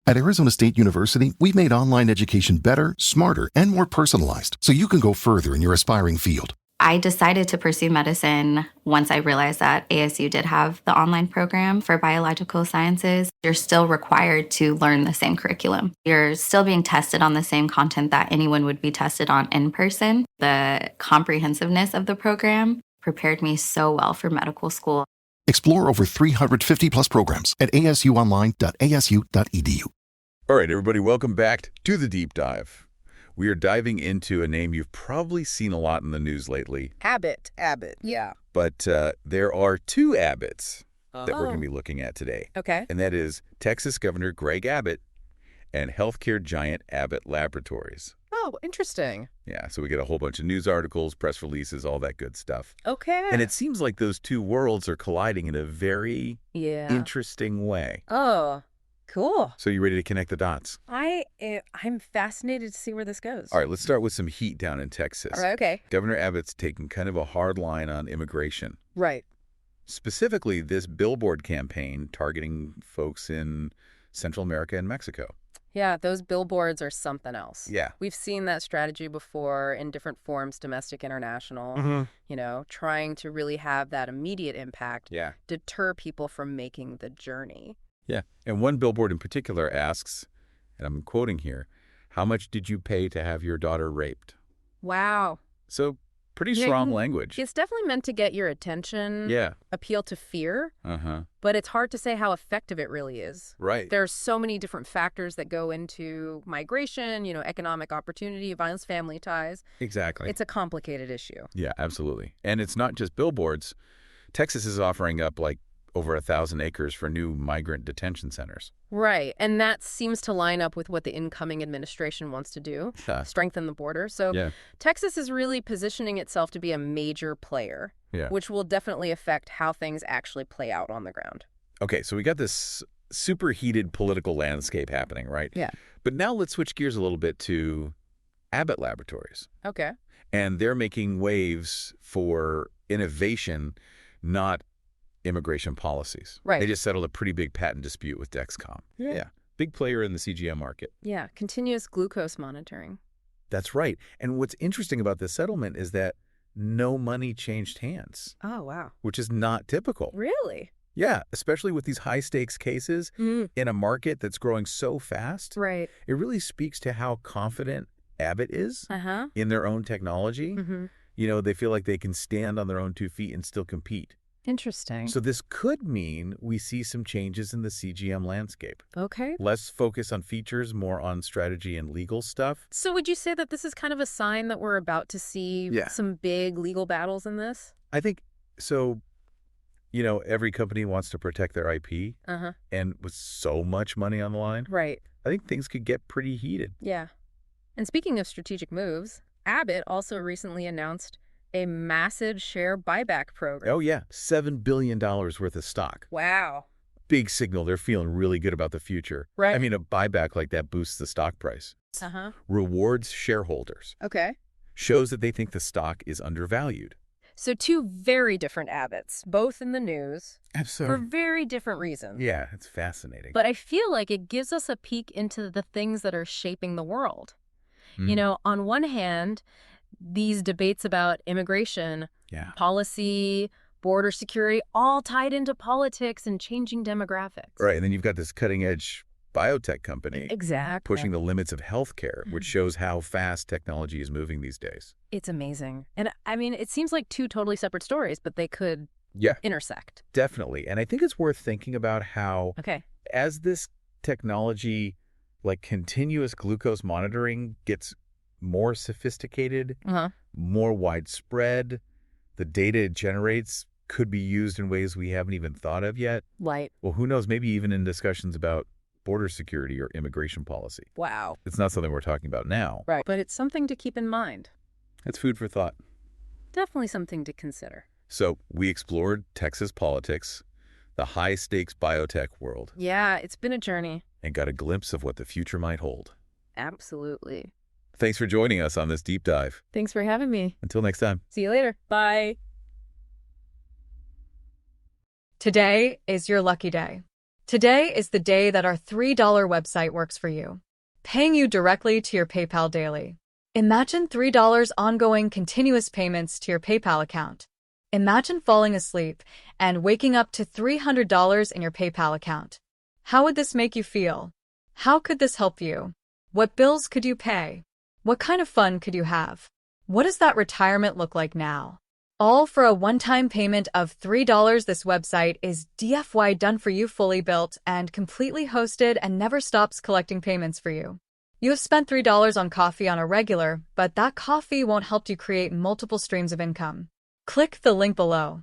At Arizona State University, we've made online education better, smarter, and more personalized so you can go further in your aspiring field. I decided to pursue medicine once I realized that ASU did have the online program for biological sciences. You're still required to learn the same curriculum. You're still being tested on the same content that anyone would be tested on in person. The comprehensiveness of the program prepared me so well for medical school. Explore over 350 plus programs at asuonline.asu.edu. All right, everybody, welcome back to the Deep Dive. We are diving into a name you've probably seen a lot in the news lately. Abbott, yeah. But there are two Abbotts that we're going to be looking at today. Okay. And that is Texas Governor Greg Abbott and healthcare giant Abbott Laboratories. Oh, interesting. Yeah, so we get a whole bunch of news articles, press releases, all that good stuff. Okay. And it seems like those two worlds are colliding in a very interesting way. Oh, cool. So you ready to connect the dots? I'm fascinated to see where this goes. All right, let's start with some heat down in Texas. All right, okay. Governor Abbott's taking kind of a hard line on immigration. Right. Specifically, this billboard campaign targeting folks in Central America and Mexico. Yeah, those billboards are something else. Yeah. We've seen that strategy before in different forms, domestic, international, trying to really have that immediate impact, deter people from making the journey. Yeah, and one billboard in particular asks, and I'm quoting here, "How much did you pay to have your daughter raped?" Wow. So pretty strong language. It's definitely meant to get your attention, appeal to fear, but it's hard to say how effective it really is. Right. There are so many different factors that go into migration, economic opportunity, violence, family ties. Exactly. It's a complicated issue. Yeah, absolutely. And it's not just billboards. Texas is offering up like over 1,000 acres for new migrant detention centers. Right. And that seems to line up with what the incoming administration wants to do, strengthen the border. So Texas is really positioning itself to be a major player, which will definitely affect how things actually play out on the ground. Okay, so we got this super heated political landscape happening, right? Yeah. But now let's switch gears a little bit to Abbott Laboratories. Okay. And they're making waves for innovation, not immigration policies. Right. They just settled a pretty big patent dispute with Dexcom. Yeah. Big player in the CGM market. Yeah. Continuous glucose monitoring. That's right. And what's interesting about this settlement is that no money changed hands. Oh, wow. Which is not typical. Really? Yeah, especially with these high-stakes cases in a market that's growing so fast. Right. It really speaks to how confident Abbott is in their own technology. They feel like they can stand on their own 2 feet and still compete. Interesting. So this could mean we see some changes in the CGM landscape. Okay. Less focus on features, more on strategy and legal stuff. So would you say that this is kind of a sign that we're about to see some big legal battles in this? I think so. Every company wants to protect their IP. And with so much money on the line, right, I think things could get pretty heated. Yeah. And speaking of strategic moves, Abbott also recently announced a massive share buyback program. Oh, yeah. $7 billion worth of stock. Wow. Big signal. They're feeling really good about the future. Right. I mean, a buyback like that boosts the stock price. Rewards shareholders. Okay. Shows that they think the stock is undervalued. So two very different Abbotts, both in the news. Absolutely. For very different reasons. Yeah, it's fascinating. But I feel like it gives us a peek into the things that are shaping the world. On one hand, these debates about immigration, policy, border security, all tied into politics and changing demographics. Right, and then you've got this cutting-edge biotech company pushing the limits of healthcare, which shows how fast technology is moving these days. It's amazing. And I mean, it seems like two totally separate stories, but they could intersect. Definitely. And I think it's worth thinking about how as this technology, like continuous glucose monitoring, gets more sophisticated, more widespread, the data it generates could be used in ways we haven't even thought of yet. Right. Well, who knows, maybe even in discussions about border security or immigration policy. Wow. It's not something we're talking about now. Right. But it's something to keep in mind. It's food for thought. Definitely something to consider. So we explored Texas politics, the high-stakes biotech world. Yeah, it's been a journey. And got a glimpse of what the future might hold. Absolutely. Thanks for joining us on this deep dive. Thanks for having me. Until next time. See you later. Bye. Today is your lucky day. Today is the day that our $3 website works for you, paying you directly to your PayPal daily. Imagine $3 ongoing continuous payments to your PayPal account. Imagine falling asleep and waking up to $300 in your PayPal account. How would this make you feel? How could this help you? What bills could you pay? What kind of fun could you have? What does that retirement look like now? All for a one-time payment of $3. This website is DFY done for you, fully built and completely hosted, and never stops collecting payments for you. You have spent $3 on coffee on a regular, but that coffee won't help you create multiple streams of income. Click the link below.